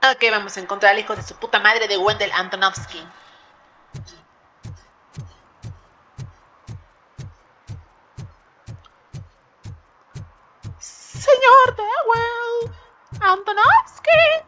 Ok, vamos a encontrar al hijo de su puta madre de Wendell Antonovsky. Señor Dewell Antonovsky.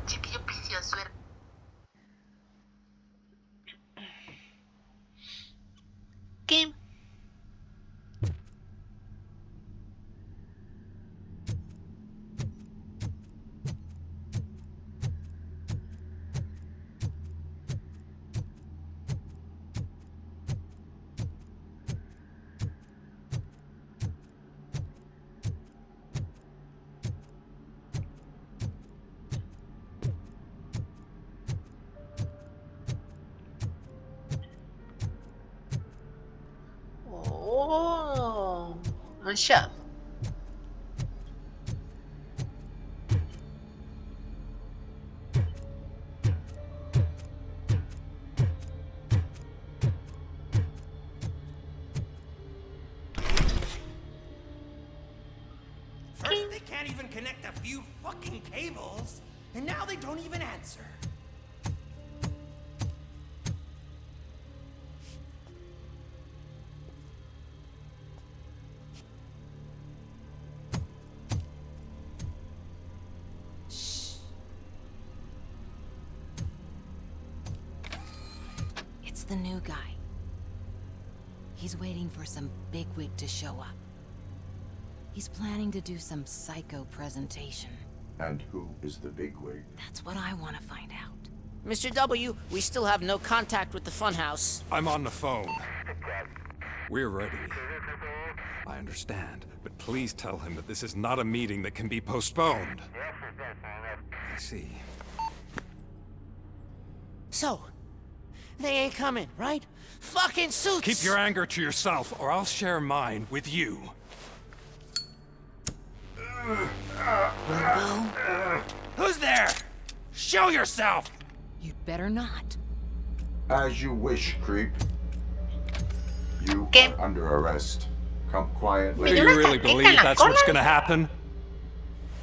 Chiquillo precioso. ¿Qué? Oh, un chef. First, they can't even connect a few fucking cables, and now they don't even answer. Shh. It's the new guy. He's waiting for some bigwig to show up. He's planning to do some psycho presentation. And who is the bigwig? That's what I want to find out. Mr. W, we still have no contact with the funhouse. I'm on the phone. We're ready. I understand, but please tell him that this is not a meeting that can be postponed. I see. So, they ain't coming, right? Fucking suits! Keep your anger to yourself, or I'll share mine with you. Robo? Who's there? Show yourself! You'd better not. As you wish, creep. You ¿Qué? are under arrest. Come quietly. Do dio you una really chaqueta en believe la that's what's cola. gonna happen?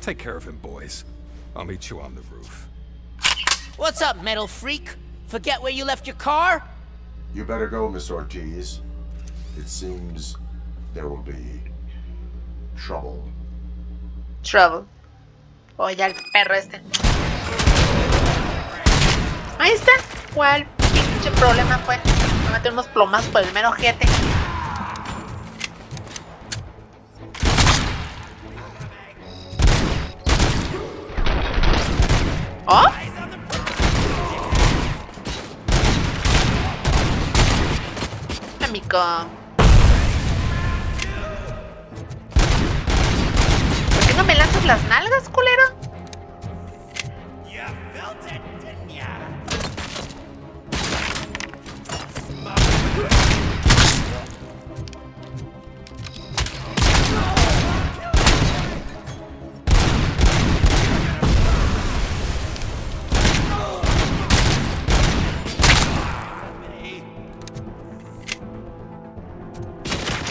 Take care of him, boys. I'll meet you on the roof. What's up, metal freak? Forget where you left your car? You better go, Miss Ortiz. It seems there will be trouble. Trouble. Oye, al perro este. Ahí está. ¿Cuál pinche problema fue? Me metí unos plomas por el mero ojete. ¿Oh? Amigo. ¿Por qué no me lanzas las nalgas, culero? You felt it, didn't ya?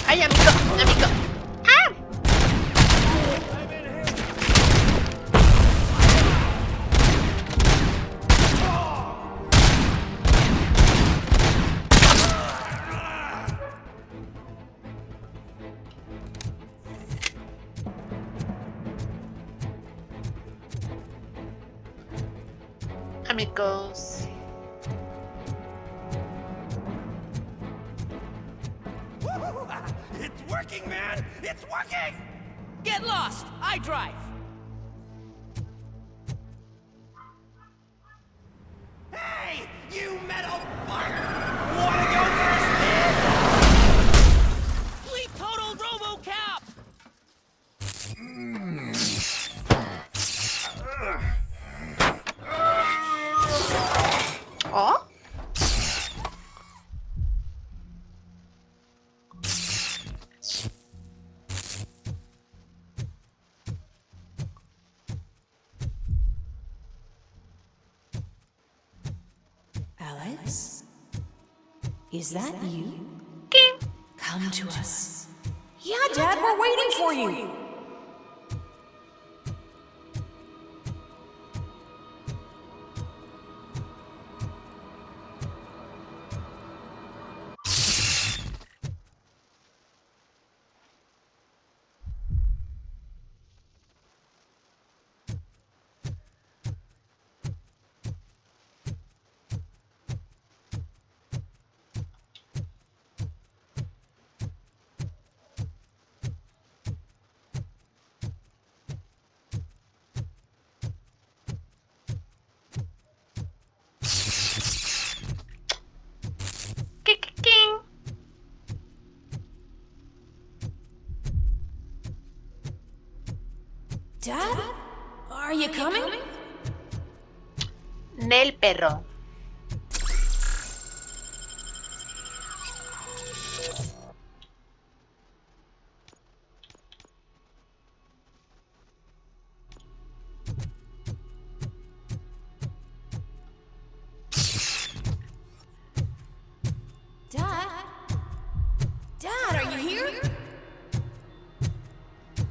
Ay, amigo, amigo. ¡Ah! Amigos. It's working, man! It's working! Get lost! I drive! Hey, you metal fuck! Wanna go first, man? Alex? Is that you? Come to us. Yeah, Dad, we're waiting for you. King. Dad? Are you coming? Nel perro. Dad? Dad, are you here?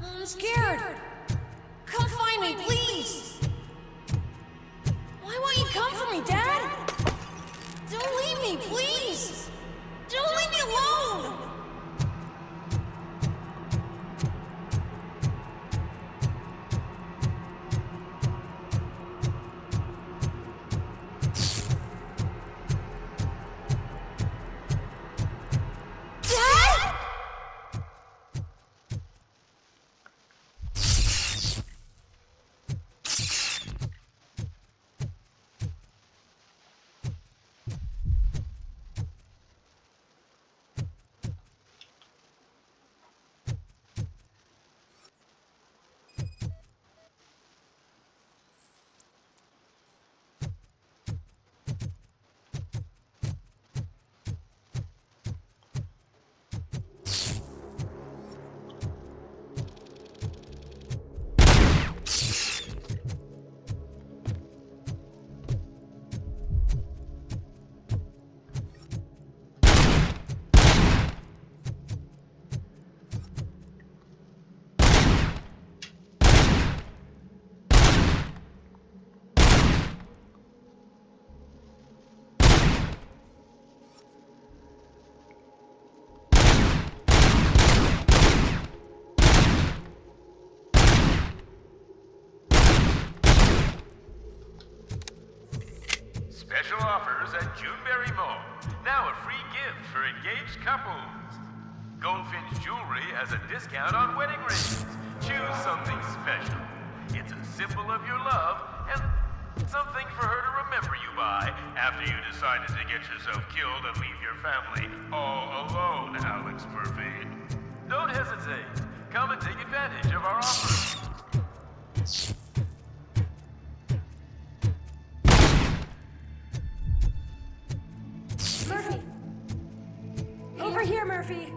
I'm scared. Come find me, please. Why won't you come for me, Dad? Don't leave me, please. Don't leave me alone. Dad? Special offers at Juneberry Mall. Now a free gift for engaged couples. Goldfinch Jewelry has a discount on wedding rings. Choose something special. It's a symbol of your love and something for her to remember you by after you decided to get yourself killed and leave your family all alone, Alex Murphy. Don't hesitate. Come and take advantage of our offer. Murphy! Over here, Murphy!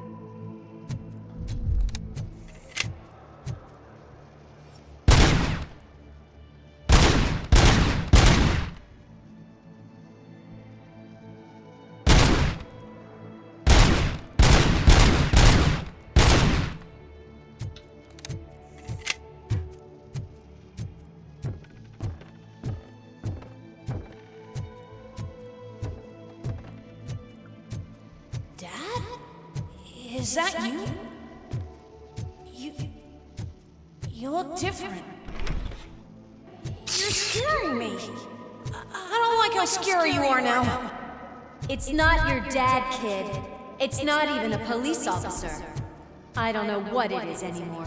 Dad? Is that you? You look different. You're scaring me. I don't like how scary you are now. It's not your dad, kid. It's not even a police officer. I don't know what it is anymore.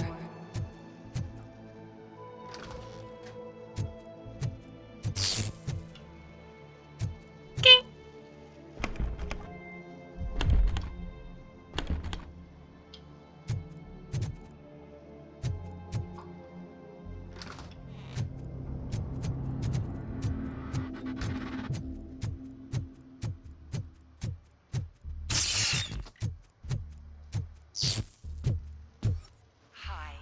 Hi.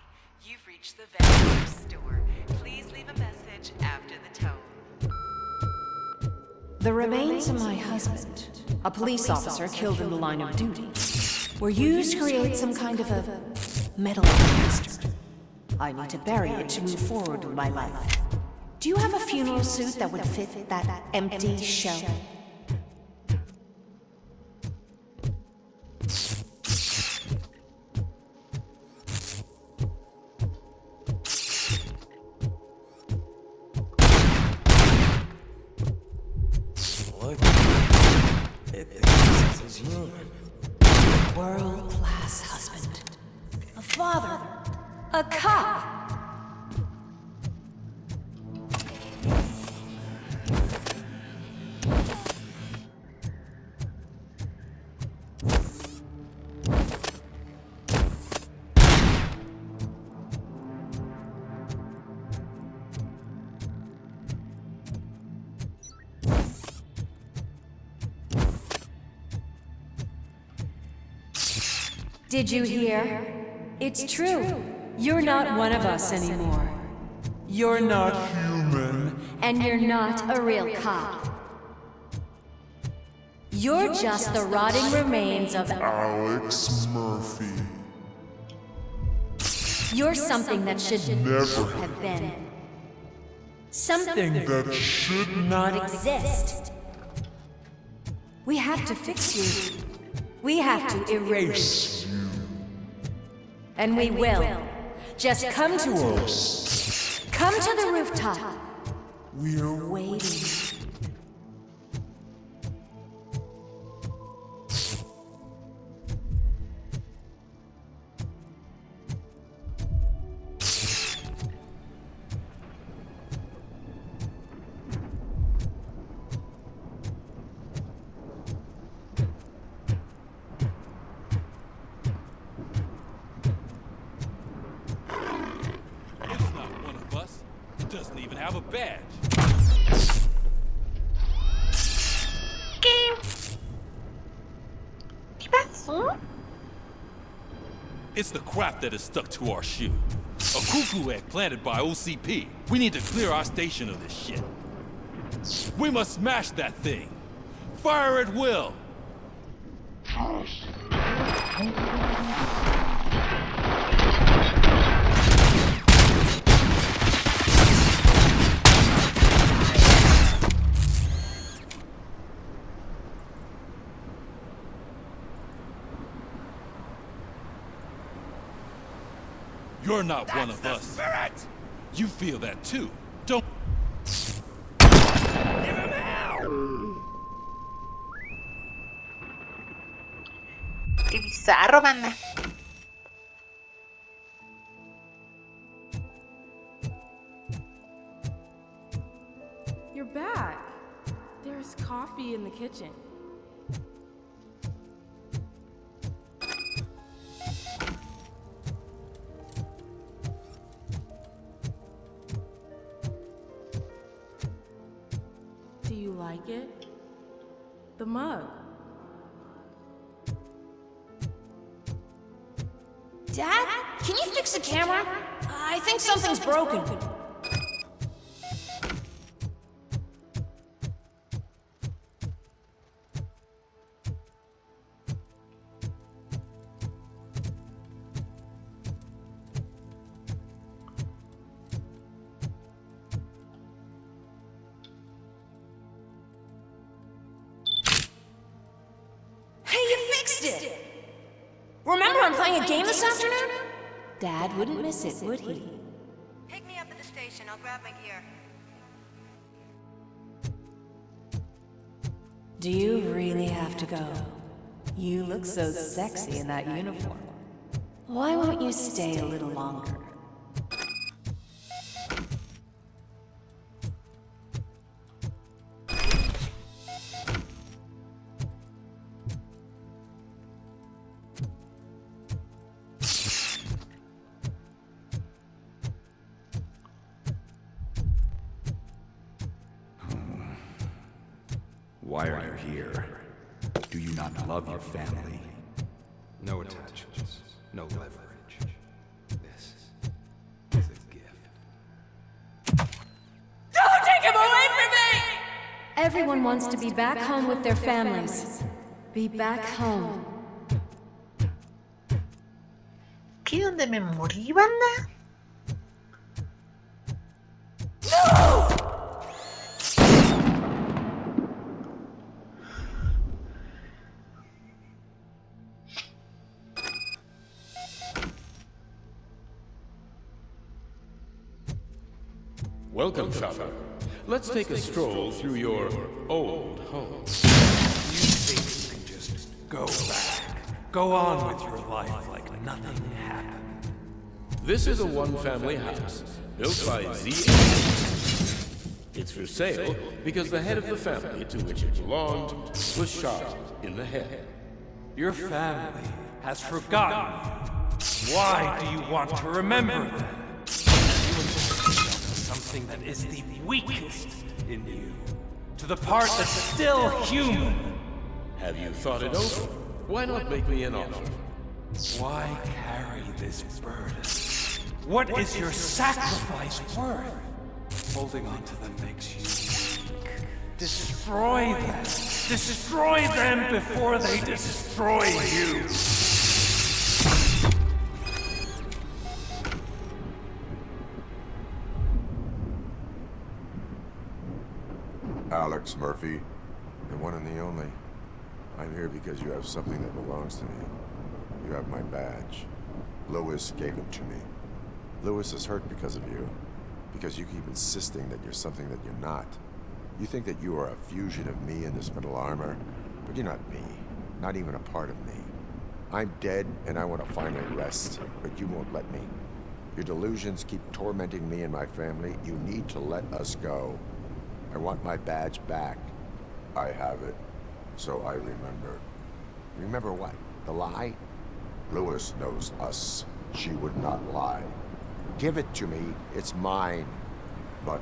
The remains of my husband, a police officer killed in the line of duty, were used to create some kind of a metal monster. I need to bury it to move forward with my life. Do you have a funeral suit that would fit that empty shell? World-class husband. A father. A cop. Did you hear? It's true. You're not one of us anymore. You're not human. And you're not a real cop. You're just the rotting remains of Alex Murphy. You're something that should Never have been. Something that should not not exist. We have to fix you. We have to erase you. And we will. Just come to us. Come to the rooftop. We're Waiting. He's not one of us. He doesn't even have a badge. ¿Qué pasó? It's the crap that is stuck to our shoe. A cuckoo egg planted by OCP. We need to clear our station of this shit. We must smash that thing. Fire at will. You're not one of us. Spirit! You feel that too, don't? Give him hell! Qué bizarro, banda. You're back. There's coffee in the kitchen. Do you like it? The mug. Dad, can you fix the camera? I think something's broken. Hey, you fixed it! Remember I'm playing a game this afternoon? Dad wouldn't miss it, would he? Pick me up at the station. I'll grab my gear. Do you really have to go? You look so sexy in that uniform. Why won't you stay a little longer? Why are you here? Do you not love your family? No attachments, no leverage. This is a gift. Don't take him away from me! Everyone wants to be back home with their families. Be back home. ¿Aquí donde me morí, banda? Welcome, Chopper. Let's take a stroll through your old home. You think you can just go back? Go on with your life like nothing happened. This is a one-family house built by Z. It's for sale because the head of the family to which it belonged was shot in the head. Your family has forgotten you. Why do you want to remember them? You attribute to something that is the weakest in you, to the part that's still human. Have you thought it over? Why not make me an offer? Why carry this burden? What is your sacrifice worth? Holding on to them makes you weak. Destroy them. Destroy them before they destroy you. Alex Murphy, the one and the only. I'm here because you have something that belongs to me. You have my badge. Lewis gave it to me. Lewis is hurt because of you. Because you keep insisting that you're something that you're not. You think that you are a fusion of me in this metal armor, but you're not me. Not even a part of me. I'm dead and I want to finally rest, but you won't let me. Your delusions keep tormenting me and my family. You need to let us go. I want my badge back. I have it. So I remember. Remember what? The lie? Lewis knows us. She would not lie. Give it to me. It's mine. But,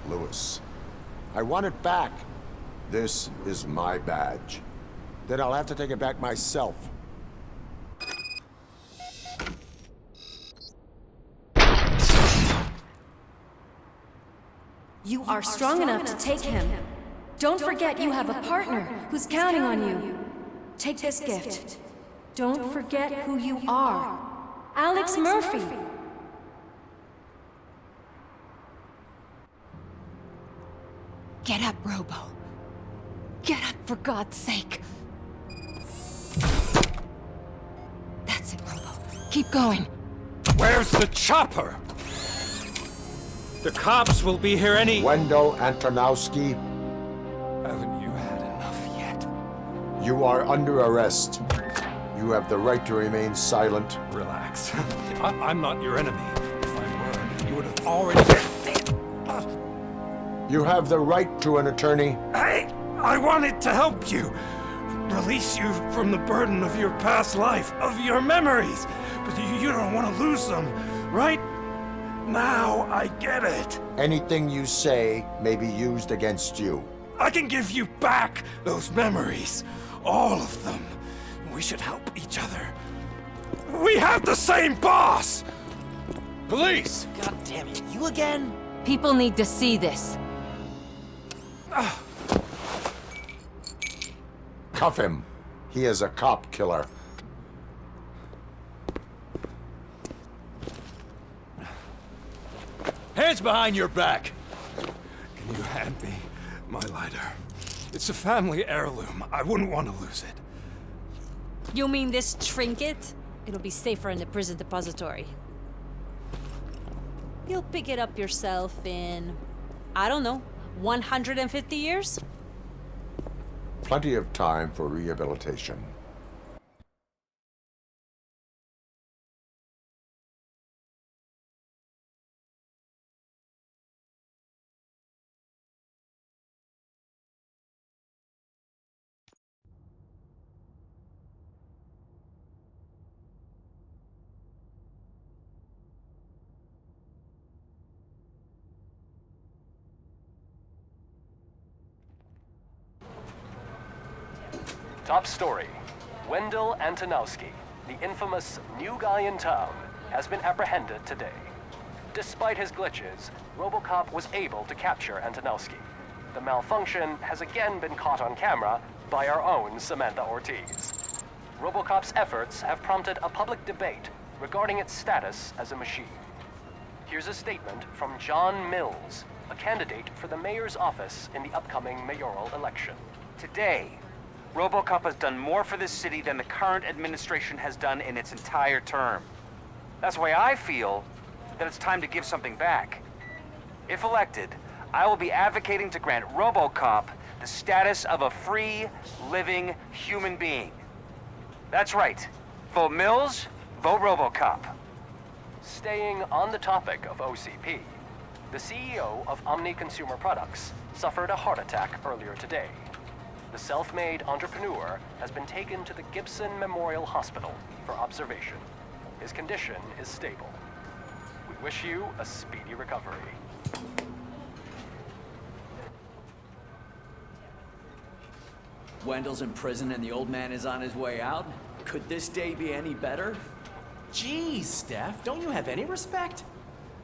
Lewis, I want it back. This is my badge. Then I'll have to take it back myself. You are strong enough to take him. Don't forget you have a partner who's counting on you. Take this gift. Don't forget who you are. Alex Murphy. Get up, Robo. Get up, for God's sake. That's it, Robo. Keep going. Where's the chopper? The cops will be here any— Wendell Antonowski, Haven't you had enough yet? you are under arrest. You have the right to remain silent. Relax. I'm not your enemy. If I were, you would have already— You have the right to an attorney. Hey! I wanted to help you. Release you from the burden of your past life, of your memories. But you don't want to lose them, right? Now I get it. Anything you say may be used against you. I can give you back those memories. All of them. We should help each other. We have the same boss! Police! God damn it, you again? People need to see this. Cuff him. He is a cop killer. Hands behind your back! Can you hand me my lighter? It's a family heirloom. I wouldn't want to lose it. You mean this trinket? It'll be safer in the prison depository. You'll pick it up yourself in, I don't know, 150 years? Plenty of time for rehabilitation. Top story. Wendell Antonowski, the infamous new guy in town, has been apprehended today. Despite his glitches, RoboCop was able to capture Antonowski. The malfunction has again been caught on camera by our own Samantha Ortiz. RoboCop's efforts have prompted a public debate regarding its status as a machine. Here's a statement from John Mills, a candidate for the mayor's office in the upcoming mayoral election. Today, RoboCop has done more for this city than the current administration has done in its entire term. That's why I feel that it's time to give something back. If elected, I will be advocating to grant RoboCop the status of a free, living human being. That's right. Vote Mills, vote RoboCop. Staying on the topic of OCP, the CEO of Omni Consumer Products suffered a heart attack earlier today. The self-made entrepreneur has been taken to the Gibson Memorial Hospital for observation. His condition is stable. We wish you a speedy recovery. Wendell's in prison and the old man is on his way out? Could this day be any better? Jeez, Steph, don't you have any respect?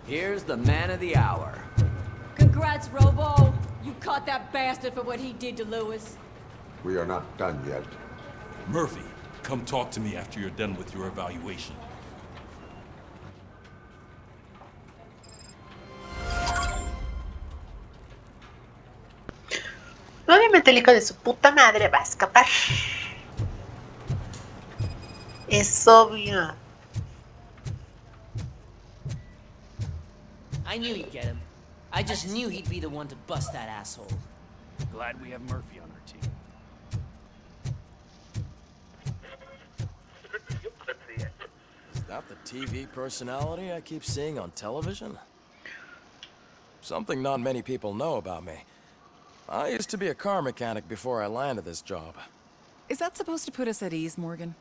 Here's the man of the hour. Congrats, Robo! You caught that bastard for what he did to Lewis. We are not done yet. Murphy, come talk to me after you're done with your evaluation. Obviamente el hijo de su puta madre va a escapar. Es obvio. I knew he'd get him. I just knew he'd be the one to bust that asshole. Glad we have Murphy on our team. Is that the TV personality I keep seeing on television? Something not many people know about me. I used to be a car mechanic before I landed this job. Is that supposed to put us at ease, Morgan?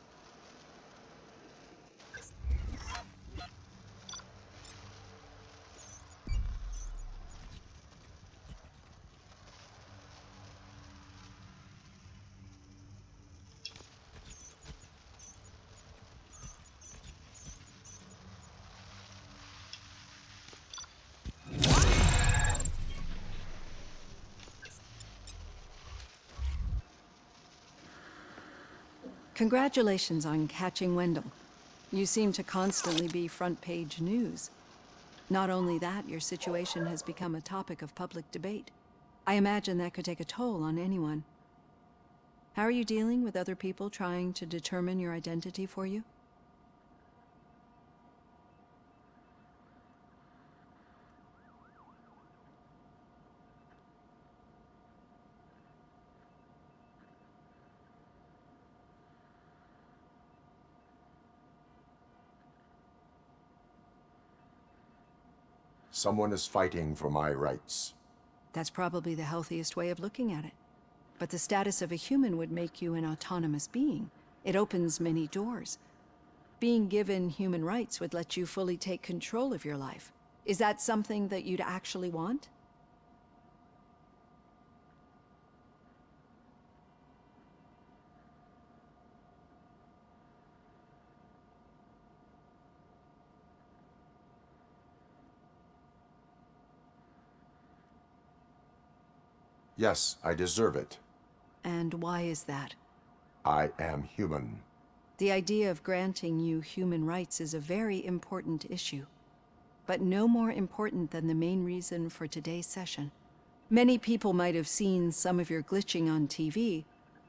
Congratulations on catching Wendell. You seem to constantly be front-page news. Not only that, your situation has become a topic of public debate. I imagine that could take a toll on anyone. How are you dealing with other people trying to determine your identity for you? Someone is fighting for my rights. That's probably the healthiest way of looking at it. But the status of a human would make you an autonomous being. It opens many doors. Being given human rights would let you fully take control of your life. Is that something that you'd actually want? Yes, I deserve it. And why is that? I am human. The idea of granting you human rights is a very important issue, but no more important than the main reason for today's session. Many people might have seen some of your glitching on TV,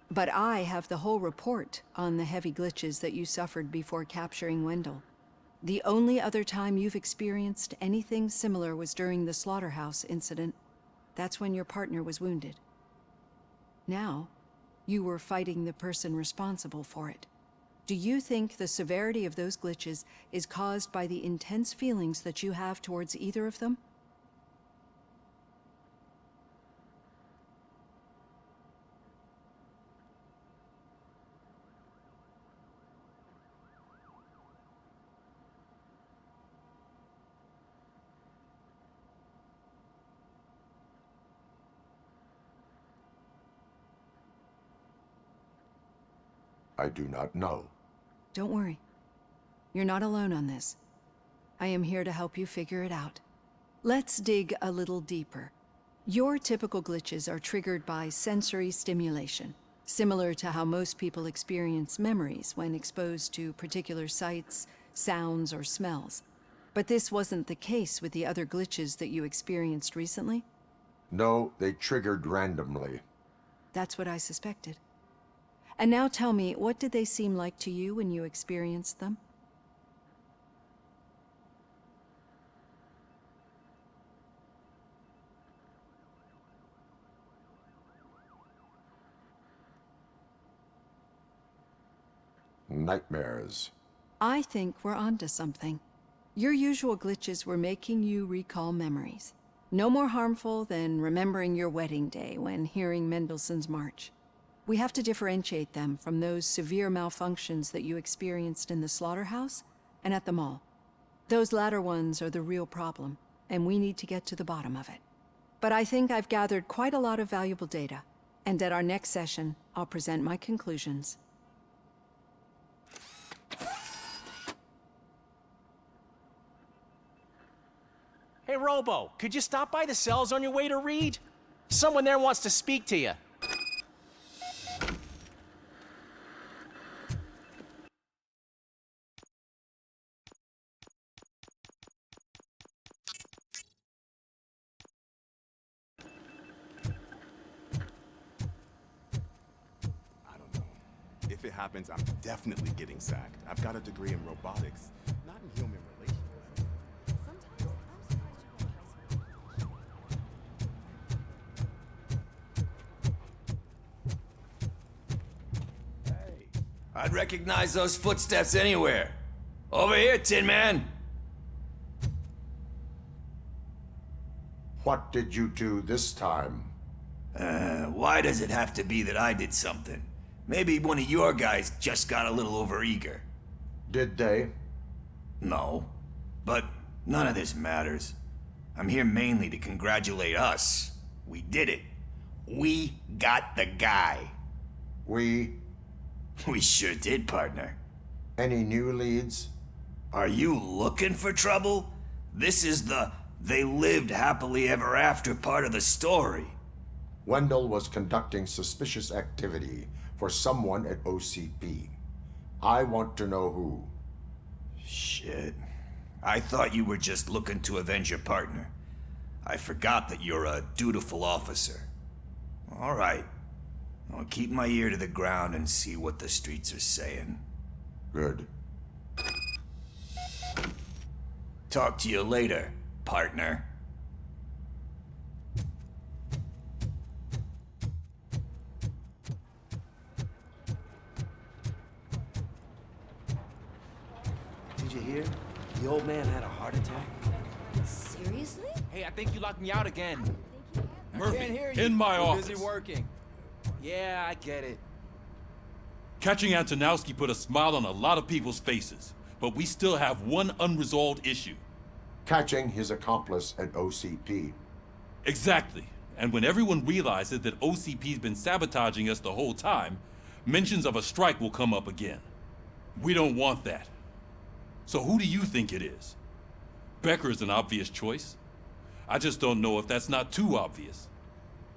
but I have the whole report on the heavy glitches that you suffered before capturing Wendell. The only other time you've experienced anything similar was during the slaughterhouse incident. That's when your partner was wounded. Now, you were fighting the person responsible for it. Do you think the severity of those glitches is caused by the intense feelings that you have towards either of them? I do not know. Don't worry. You're not alone on this. I am here to help you figure it out. Let's dig a little deeper. Your typical glitches are triggered by sensory stimulation, similar to how most people experience memories when exposed to particular sights, sounds, or smells. But this wasn't the case with the other glitches that you experienced recently? No, they triggered randomly. That's what I suspected. And now tell me, what did they seem like to you when you experienced them? Nightmares. I think we're onto something. Your usual glitches were making you recall memories. No more harmful than remembering your wedding day when hearing Mendelssohn's March. We have to differentiate them from those severe malfunctions that you experienced in the slaughterhouse and at the mall. Those latter ones are the real problem, and we need to get to the bottom of it. But I think I've gathered quite a lot of valuable data, and at our next session, I'll present my conclusions. Hey, Robo, could you stop by the cells on your way to Reed? Someone there wants to speak to you. If it happens, I'm definitely getting sacked. I've got a degree in robotics, not in human relations. I'd recognize those footsteps anywhere. Over here, Tin Man. What did you do this time? Why does it have to be that I did something? Maybe one of your guys just got a little overeager. Did they? No. But none of this matters. I'm here mainly to congratulate us. We did it. We got the guy. We sure did, partner. Any new leads? Are you looking for trouble? This is the they lived happily ever after part of the story. Wendell was conducting suspicious activity for someone at OCP. I want to know who. Shit. I thought you were just looking to avenge your partner. I forgot that you're a dutiful officer. All right. I'll keep my ear to the ground and see what the streets are saying. Good. Talk to you later, partner. Did you hear? The old man had a heart attack. Seriously? Hey, I think you locked me out again. Murphy, Can't hear you. in my We're office. busy working. Yeah, I get it. Catching Antonowski put a smile on a lot of people's faces, but we still have one unresolved issue. Catching his accomplice at OCP. Exactly. And when everyone realizes that OCP's been sabotaging us the whole time, mentions of a strike will come up again. We don't want that. So who do you think it is? Becker is an obvious choice. I just don't know if that's not too obvious.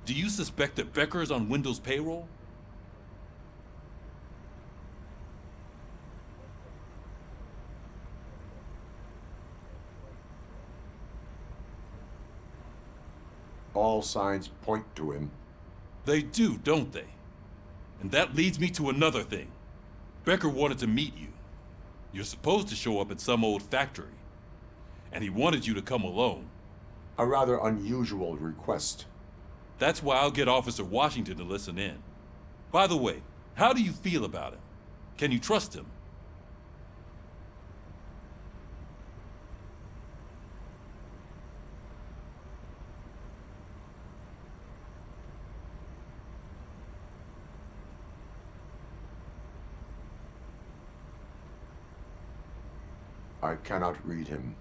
Do you suspect that Becker is on Wendell's payroll? All signs point to him. They do, don't they? And that leads me to another thing. Becker wanted to meet you. You're supposed to show up at some old factory. And he wanted you to come alone. A rather unusual request. That's why I'll get Officer Washington to listen in. By the way, how do you feel about him? Can you trust him? I cannot read him.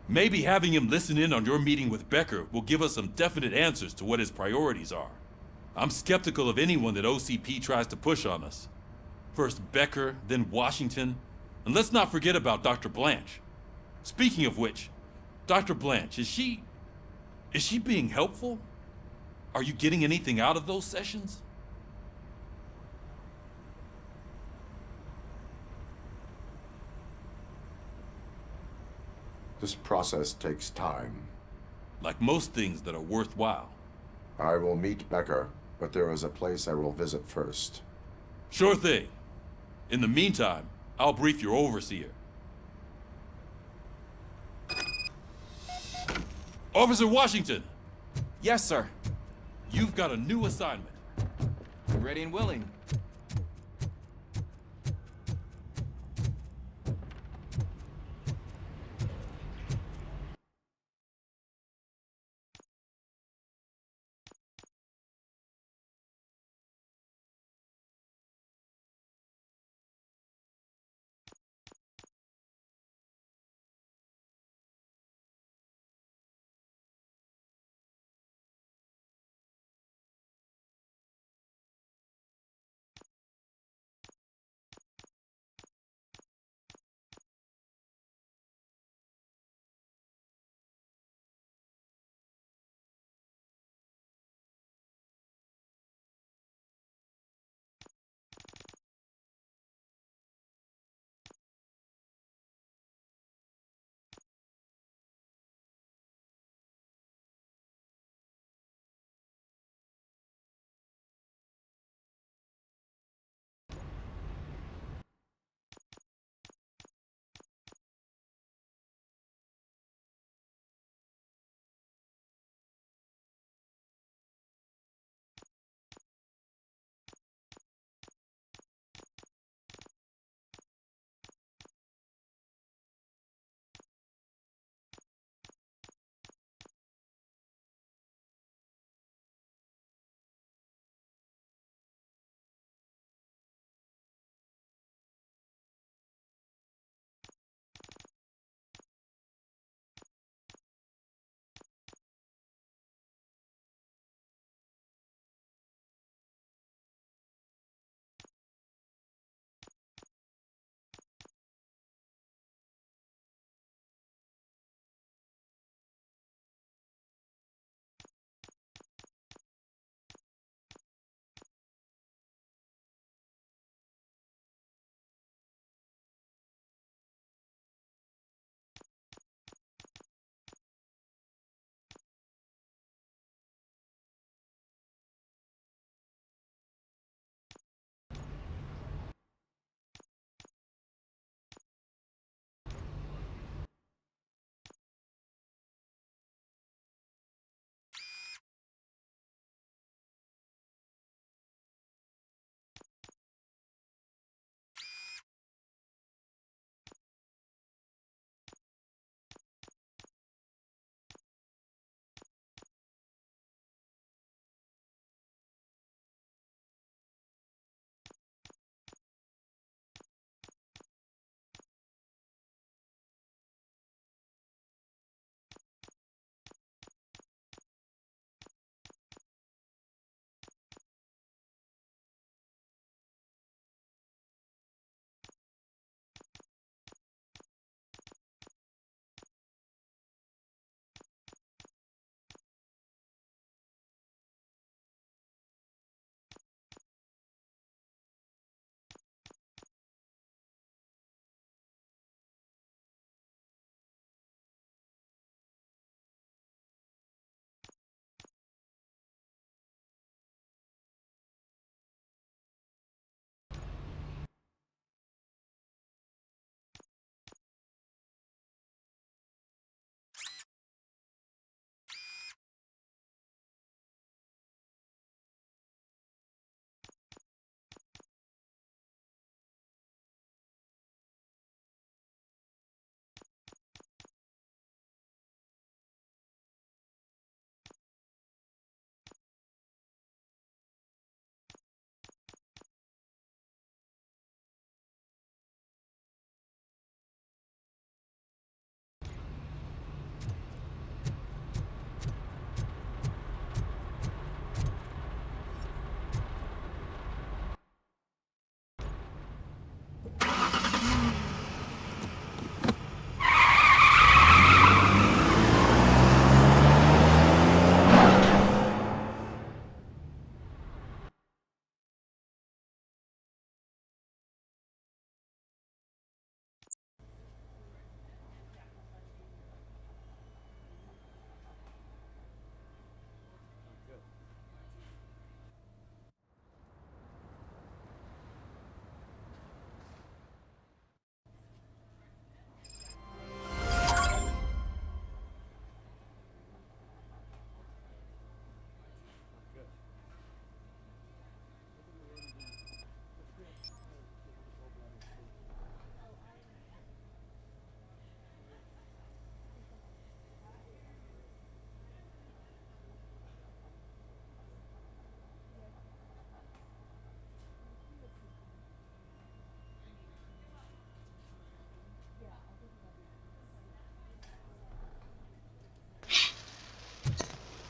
Maybe having him listen in on your meeting with Becker will give us some definite answers to what his priorities are. I'm skeptical of anyone that OCP tries to push on us. First Becker, then Washington, and let's not forget about Dr. Blanche. Speaking of which, Dr. Blanche, is she being helpful? Are you getting anything out of those sessions? This process takes time. Like most things that are worthwhile. I will meet Becker, but there is a place I will visit first. Sure thing. In the meantime, I'll brief your overseer. Officer Washington! Yes, sir. You've got a new assignment. Ready and willing.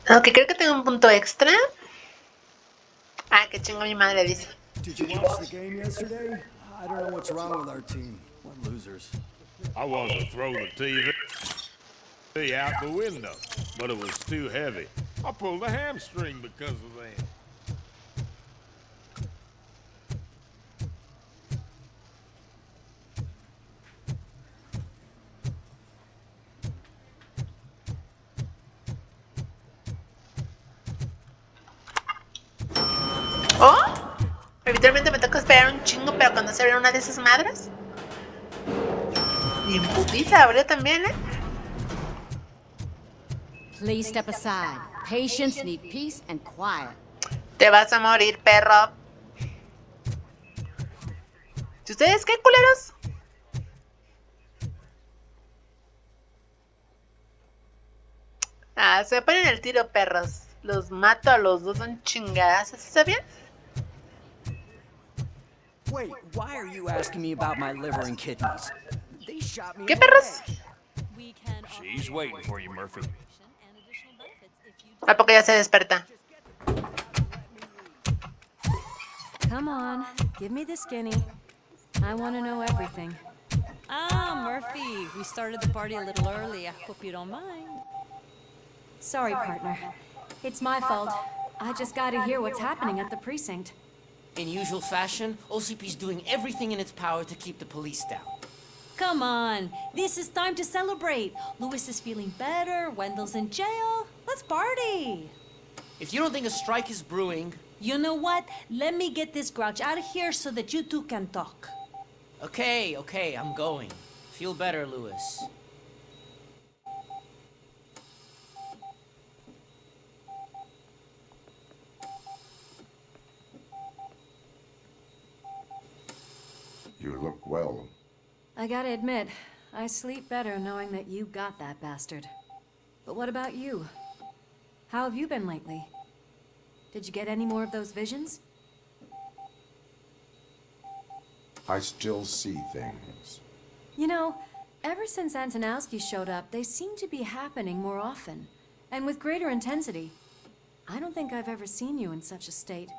Ok, creo que tengo un punto extra. Ah, que chingo mi madre dice. Did you watch the game yesterday? I don't know what's wrong with our team. What losers. I wanted to throw the TV out the window, but it was too heavy. I pulled a hamstring because of that. Oh, habitualmente me toca esperar un chingo, pero cuando se abre una de esas madres. Y en putiza abrió también, ¿eh? Please step aside. Patients need peace and quiet. Te vas a morir, perro. ¿Y ustedes qué, culeros? Ah, se ponen el tiro, perros. Los mato a los dos, son chingadas. ¿Así está bien? Wait, why are you asking me about my liver and kidneys? They shot me. ¿Qué perros? She's waiting for you, Murphy. ¿A poco ya se desperta? Come on, give me the skinny. I want to know everything. Ah, Murphy, we started the party a little early. I hope you don't mind. Sorry, partner. It's my fault. I just gotta hear what's happening at the precinct. In usual fashion, OCP's doing everything in its power to keep the police down. Come on, this is time to celebrate. Louis is feeling better, Wendell's in jail. Let's party. If you don't think a strike is brewing... You know what? Let me get this grouch out of here so that you two can talk. Okay, I'm going. Feel better, Louis. You look well. I gotta admit, I sleep better knowing that you got that bastard. But what about you? How have you been lately? Did you get any more of those visions? I still see things. You know, ever since Antonowski showed up, they seem to be happening more often, and with greater intensity. I don't think I've ever seen you in such a state.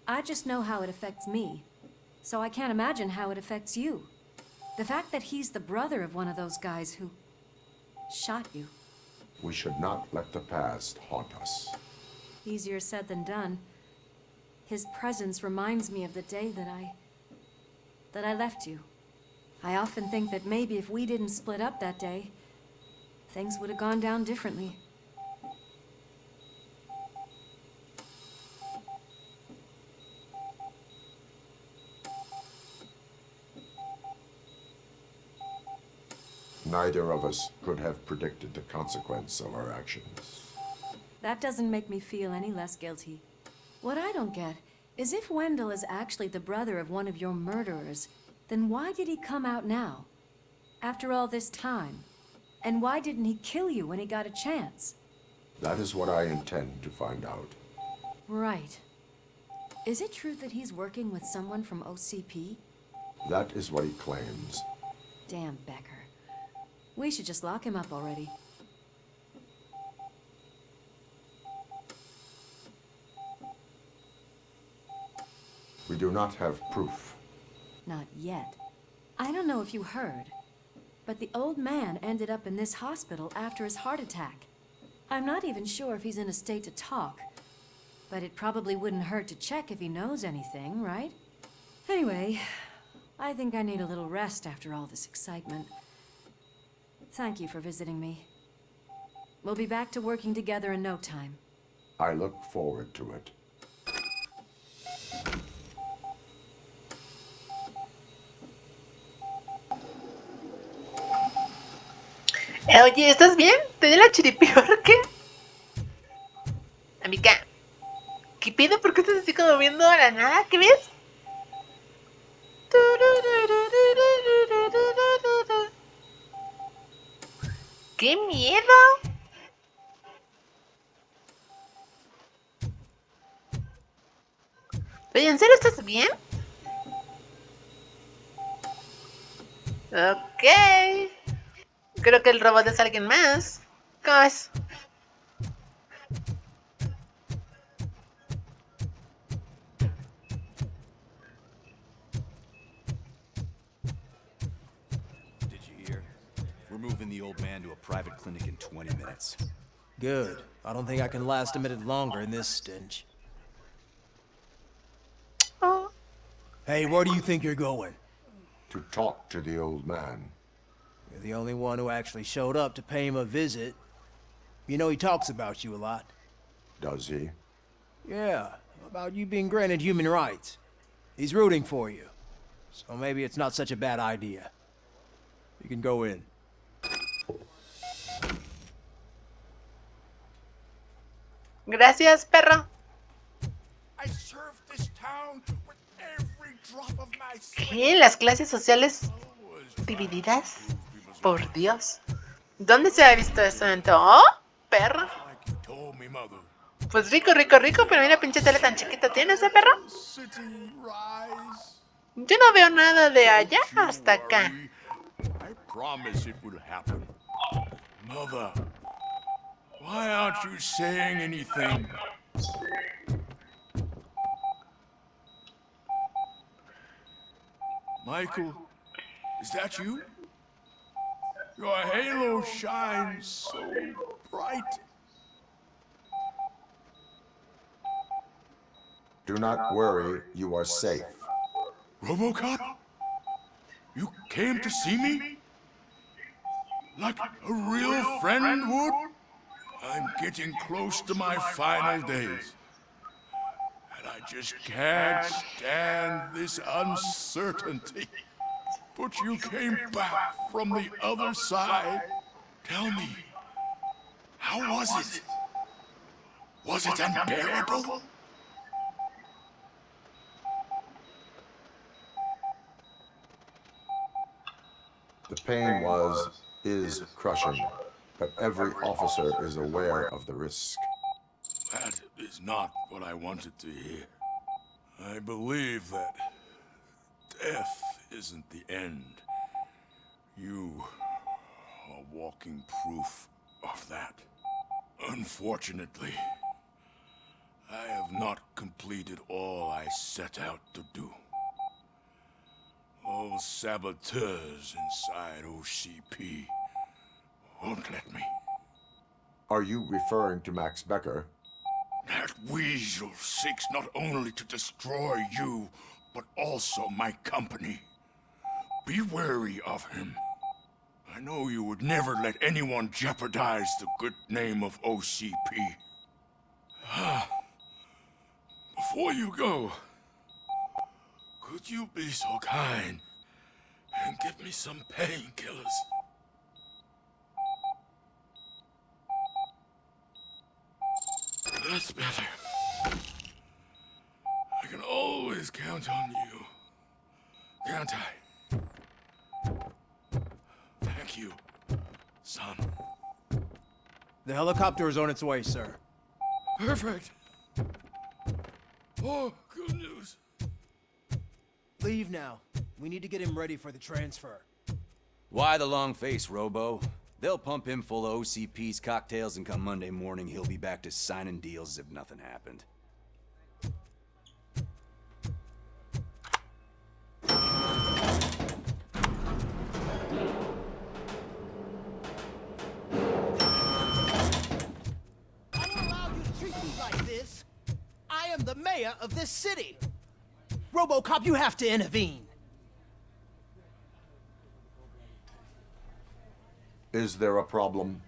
I just know how it affects me, so I can't imagine how it affects you. The fact that he's the brother of one of those guys who shot you. We should not let the past haunt us. Easier said than done. His presence reminds me of the day that I left you. I often think that maybe if we didn't split up that day, things would have gone down differently. Neither of us could have predicted the consequence of our actions. That doesn't make me feel any less guilty. What I don't get is if Wendell is actually the brother of one of your murderers, then why did he come out now? After all this time? And why didn't he kill you when he got a chance? That is what I intend to find out. Right. Is it true that he's working with someone from OCP? That is what he claims. Damn Becker. We should just lock him up already. We do not have proof. Not yet. I don't know if you heard, but the old man ended up in this hospital after his heart attack. I'm not even sure if he's in a state to talk, but it probably wouldn't hurt to check if he knows anything, right? Anyway, I think I need a little rest after all this excitement. Thank you for visiting me. We'll be back to working together in no time. I look forward to it. Oye, ¿estás bien? ¿Te dio la chiripior? ¿Qué? Amiga, ¿qué pido? ¿Por qué estás así como viendo a la nada? ¿Qué ves? ¡Qué miedo! Oye, ¿en serio estás bien? Ok. Creo que el robot es alguien más. ¿Cómo es? moving the old man to a private clinic in 20 minutes. Good. I don't think I can last a minute longer in this stench. Oh. Hey, where do you think you're going? To talk to the old man. You're the only one who actually showed up to pay him a visit. You know he talks about you a lot. Does he? Yeah, about you being granted human rights. He's rooting for you. So maybe it's not such a bad idea. You can go in. Gracias, perro. I served this town with every drop of my sweat. ¿Qué? ¿Las clases sociales divididas? Por Dios. ¿Dónde se ha visto eso en todo? ¡Oh, perro! Pues rico, rico, rico, pero mira pinche tele tan chiquita tienes, perro? Yo no veo nada de allá hasta acá. I promise it will happen. Mother, why aren't you saying anything? Michael, is that you? Your halo shines so bright. Do not worry, you are safe. RoboCop? You came to see me? Like a real friend would? I'm getting close to my final days. And I just can't stand this uncertainty. But you came back from the other side. Tell me, how was it? Was it unbearable? The pain is crushing, but every officer is aware of the risk. That is not what I wanted to hear. I believe that death isn't the end. You are walking proof of that. Unfortunately, I have not completed all I set out to do. Those saboteurs inside OCP won't let me. Are you referring to Max Becker? That weasel seeks not only to destroy you, but also my company. Be wary of him. I know you would never let anyone jeopardize the good name of OCP. Before you go, could you be so kind and give me some painkillers? That's better. I can always count on you, can't I? Thank you, son. The helicopter is on its way, sir. Perfect. Oh, good news. Leave now. We need to get him ready for the transfer. Why the long face, Robo? They'll pump him full of OCP's cocktails, and come Monday morning, he'll be back to signing deals as if nothing happened. I don't allow you to treat me like this. I am the mayor of this city. RoboCop, you have to intervene. Is there a problem?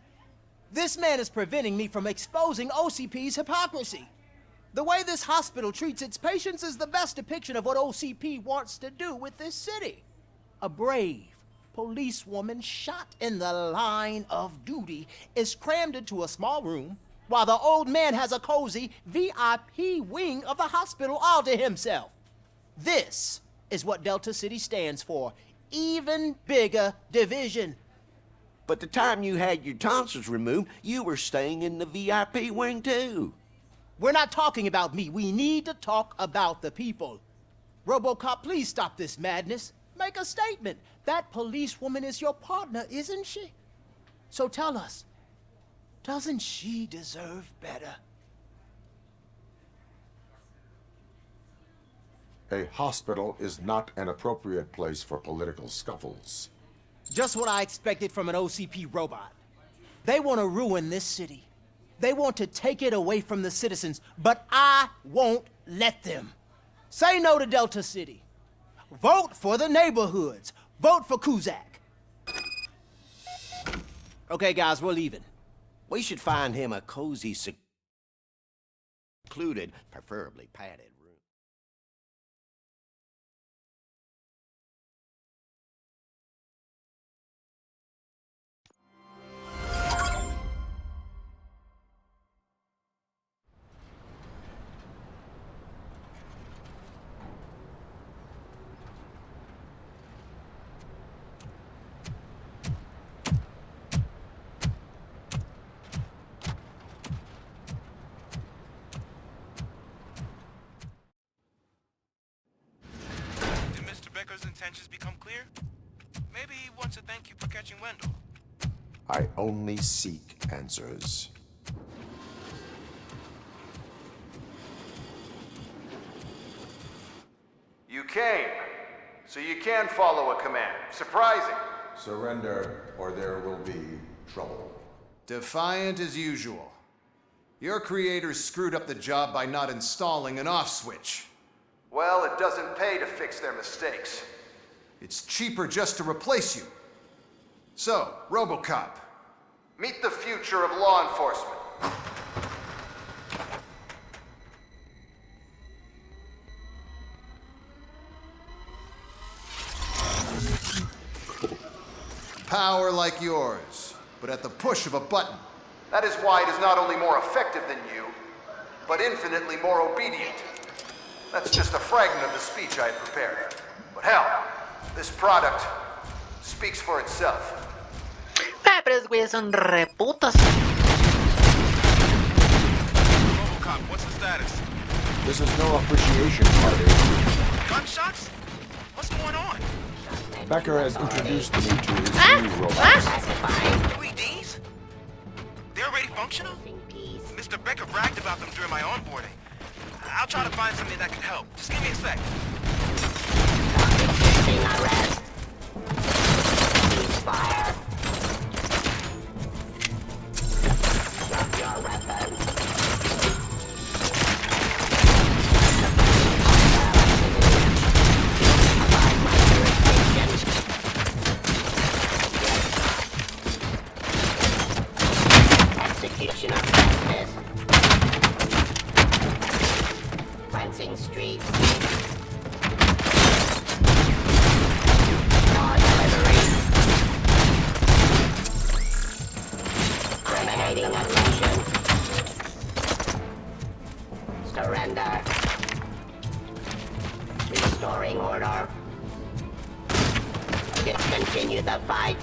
This man is preventing me from exposing OCP's hypocrisy. The way this hospital treats its patients is the best depiction of what OCP wants to do with this city. A brave policewoman shot in the line of duty is crammed into a small room, while the old man has a cozy VIP wing of the hospital all to himself. This is what Delta City stands for. Even bigger division. But the time you had your tonsils removed, you were staying in the VIP wing too. We're not talking about me. We need to talk about the people. RoboCop, please stop this madness. Make a statement. That policewoman is your partner, isn't she? So tell us, doesn't she deserve better? A hospital is not an appropriate place for political scuffles. Just what I expected from an OCP robot. They want to ruin this city. They want to take it away from the citizens, but I won't let them. Say no to Delta City. Vote for the neighborhoods. Vote for Kuzak. Okay, guys, we're leaving. We should find him a cozy, secluded, preferably padded room. Intentions become clear? Maybe he wants to thank you for catching Wendell. I only seek answers. You came, so you can follow a command. Surprising. Surrender, or there will be trouble. Defiant as usual. Your creators screwed up the job by not installing an off switch. Well, it doesn't pay to fix their mistakes. It's cheaper just to replace you. So, RoboCop. Meet the future of law enforcement. Power like yours, but at the push of a button. That is why it is not only more effective than you, but infinitely more obedient. That's just a fragment of the speech I had prepared. But hell, this product speaks for itself. Ah, pero los güeyes son reputos. RoboCop, what's the status? This is no appreciation party. Gunshots? What's going on? Becker has introduced me to his new robots. UEDs? They're already functional? Mr. Becker bragged about them during my onboarding. I'll try to find something that can help. Just give me a sec. Fire. Drop your weapon. Execution of justice. Cleansing streets. Attention. Surrender. Restoring order. Discontinue the fight.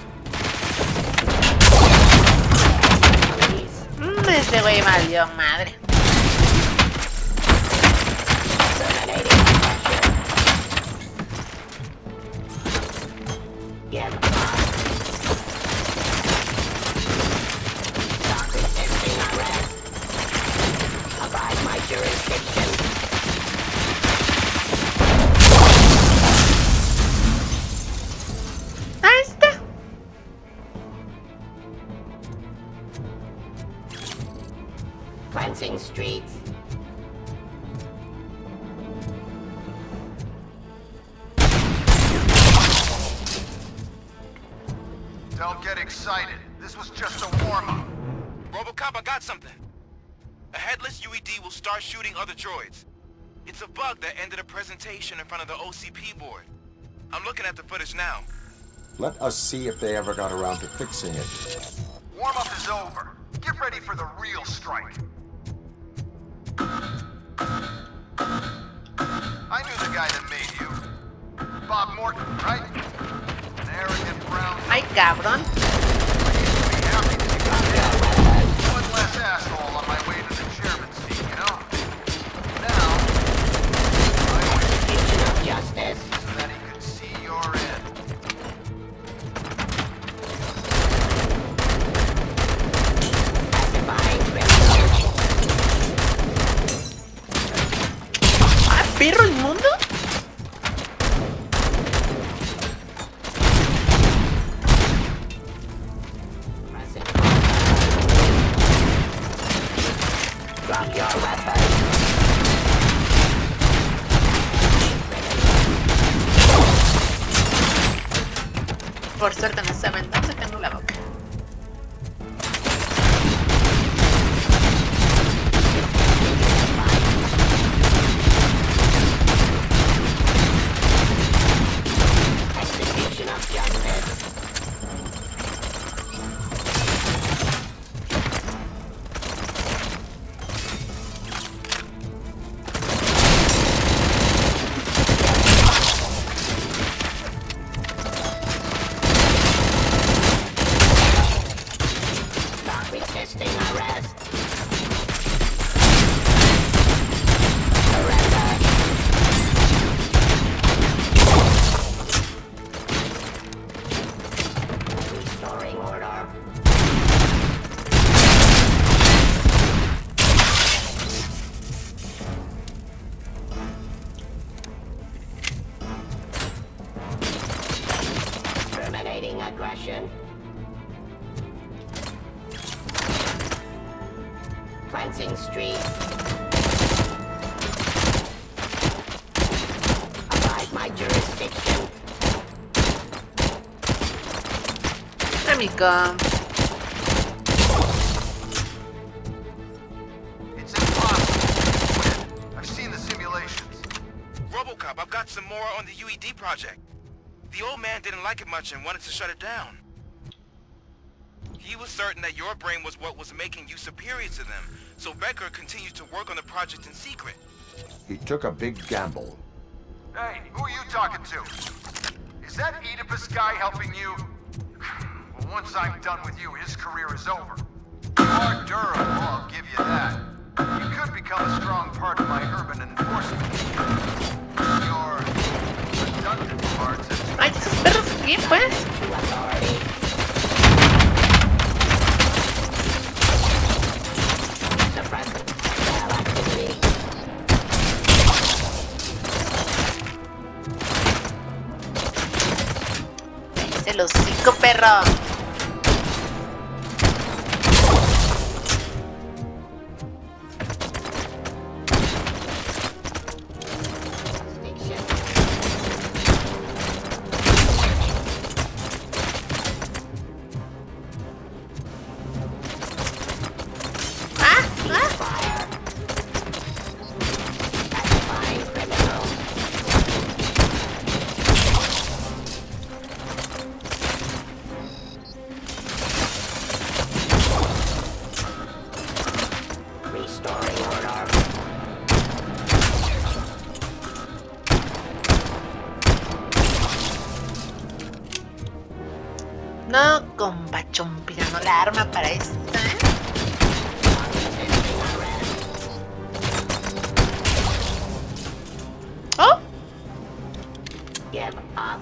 Ese güey valió madre. Terminating attention. Give up. Jurisdiction. Ahí está. Cleansing streets. Don't get excited. This was just a warm-up. RoboCop, I got something. A headless UED will start shooting other droids. It's a bug that ended a presentation in front of the OCP board. I'm looking at the footage now. Let us see if they ever got around to fixing it. Warm-up is over. Get ready for the real strike. I knew the guy that made you. Bob Morton, right? An arrogant brown... Ay, cabrón. One less asshole on my way to the chairman's seat, you know? Now, I want execution of justice so that he could see your end. Pacifying criminals. Ah, perro inmundo. Por suerte no saben dónde tengo la boca. Execution of justice. Stop resisting arrest. Surrender. Restoring order. Terminating aggression. Cleansing streets. Abide my jurisdiction. Amigo. It's impossible. I've seen the simulations. RoboCop, I've got some more on the UED project. The old man didn't like it much and wanted to shut it down. He was certain that your brain was what was making you superior to them, so Becker continued to work on the project in secret. He took a big gamble. Hey, who are you talking to? Is that Oedipus guy helping you? Well, once I'm done with you, his career is over. You are durable, I'll give you that. You could become a strong part of my urban enforcement team. Your redundant parts have Ay, esos perros, ¿qué pues? El hocico, perro. No, compa chompira, no la arma para esta, ¿eh? Oh. Give up.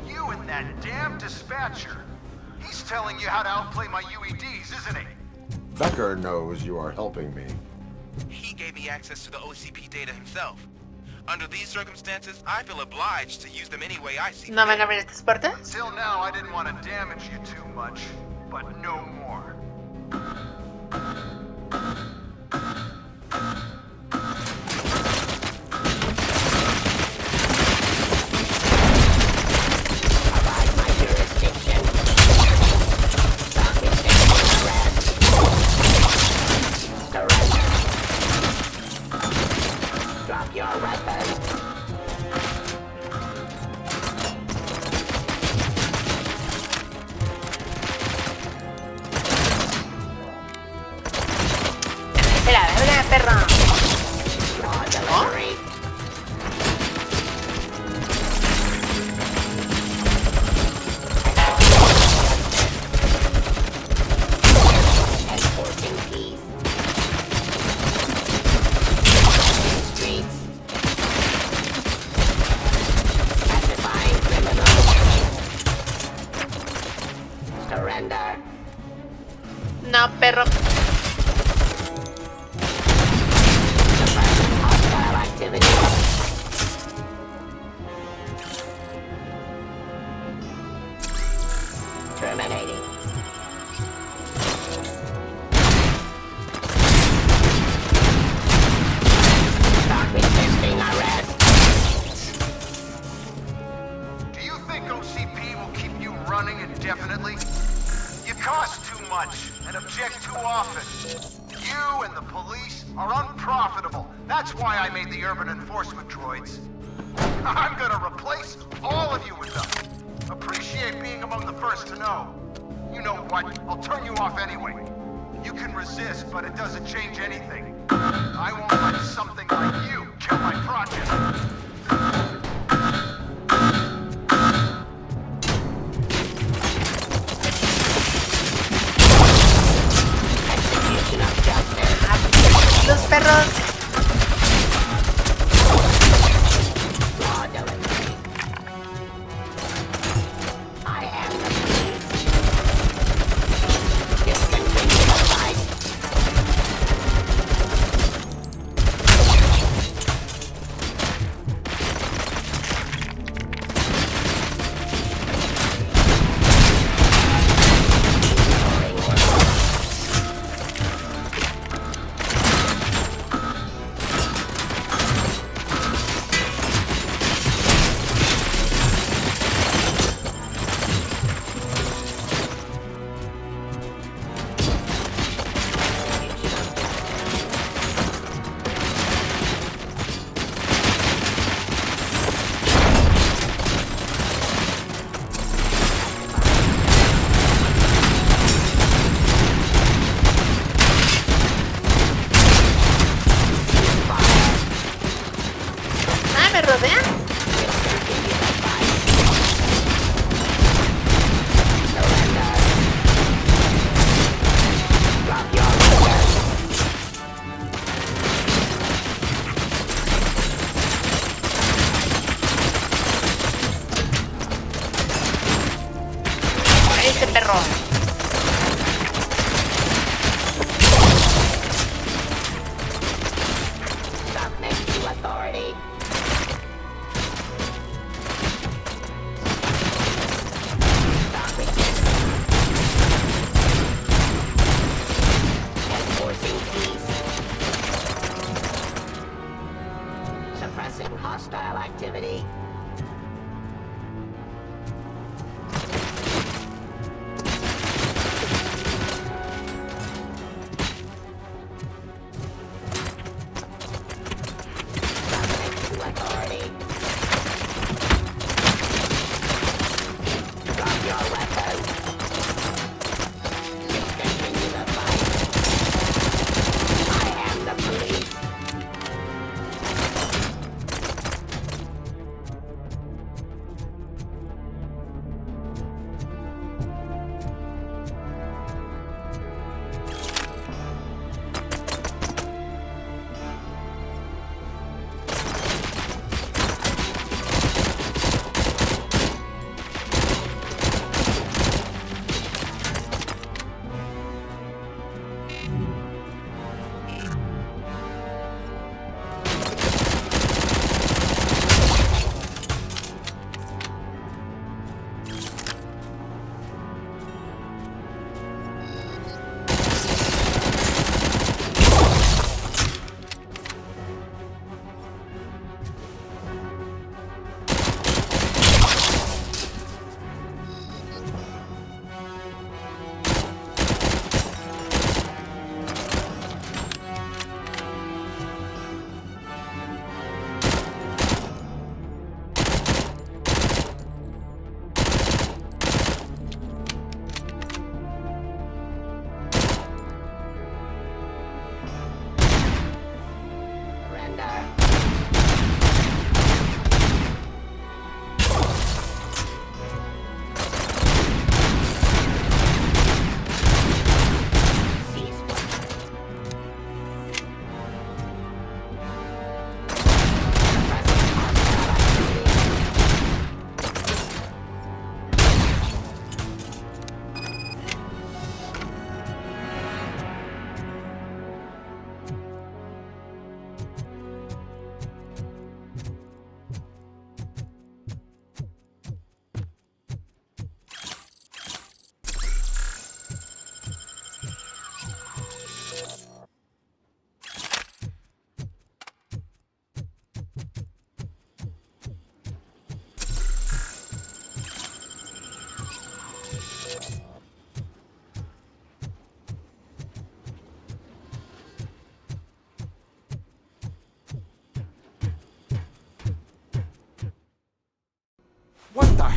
You and that damn dispatcher. He's telling you how to outplay my UEDs, isn't he? Becker knows you are helping me. He gave me access to the OCP data himself. Under these circumstances, I feel obliged to use them any way I see fit. ¿No van a abrir estas puertas? Until now, I didn't want to damage you too much, but no more. Drop your weapon. Espera, perro. Delivery. Enforcing peace. unprofitable. That's why I made the urban enforcement droids. I'm gonna replace all of you with them. Appreciate being among the first to know. You know what? I'll turn you off anyway. You can resist, but it doesn't change anything. I won't let something like you kill my project. Los perros. Me rodean. Ese perro. Suppressing hostile activity.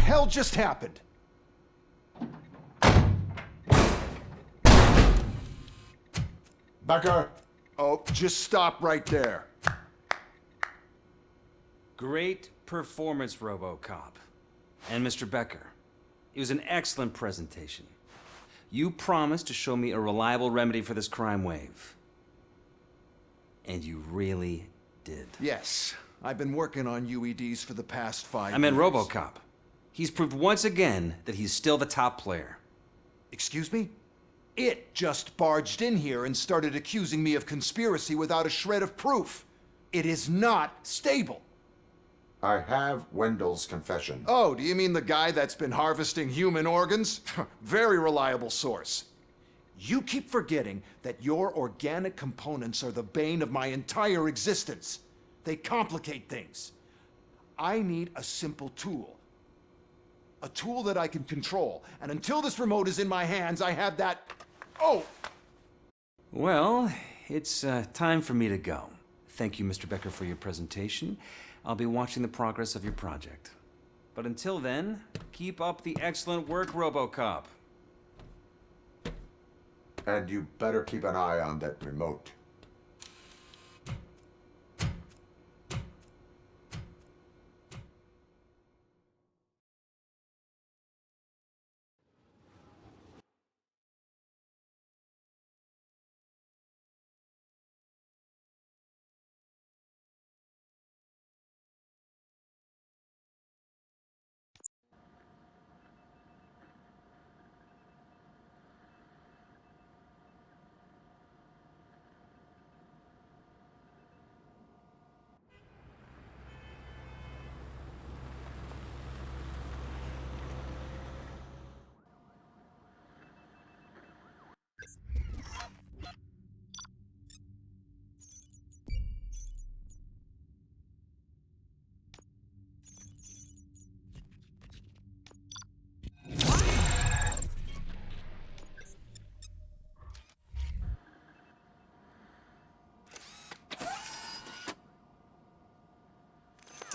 hell just happened? Becker! Oh, just stop right there. Great performance, RoboCop. And Mr. Becker, it was an excellent presentation. You promised to show me a reliable remedy for this crime wave. And you really did. Yes, I've been working on UEDs for the past 5 years. I meant RoboCop. He's proved once again that he's still the top player. Excuse me? It just barged in here and started accusing me of conspiracy without a shred of proof. It is not stable. I have Wendell's confession. Oh, do you mean the guy that's been harvesting human organs? Very reliable source. You keep forgetting that your organic components are the bane of my entire existence. They complicate things. I need a simple tool. A tool that I can control. And until this remote is in my hands, I have that... Oh! Well, it's time for me to go. Thank you, Mr. Becker, for your presentation. I'll be watching the progress of your project. But until then, keep up the excellent work, RoboCop. And you better keep an eye on that remote.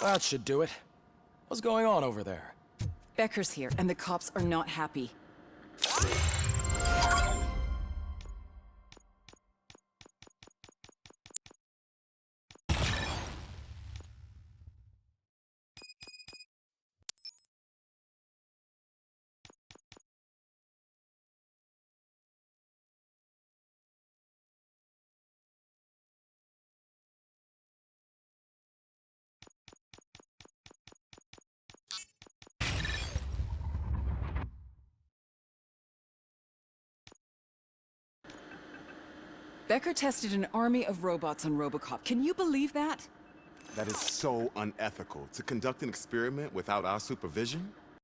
That should do it. What's going on over there? Becker's here, and the cops are not happy. Becker tested an army of robots on RoboCop. Can you believe that? That is so unethical, to conduct an experiment without our supervision.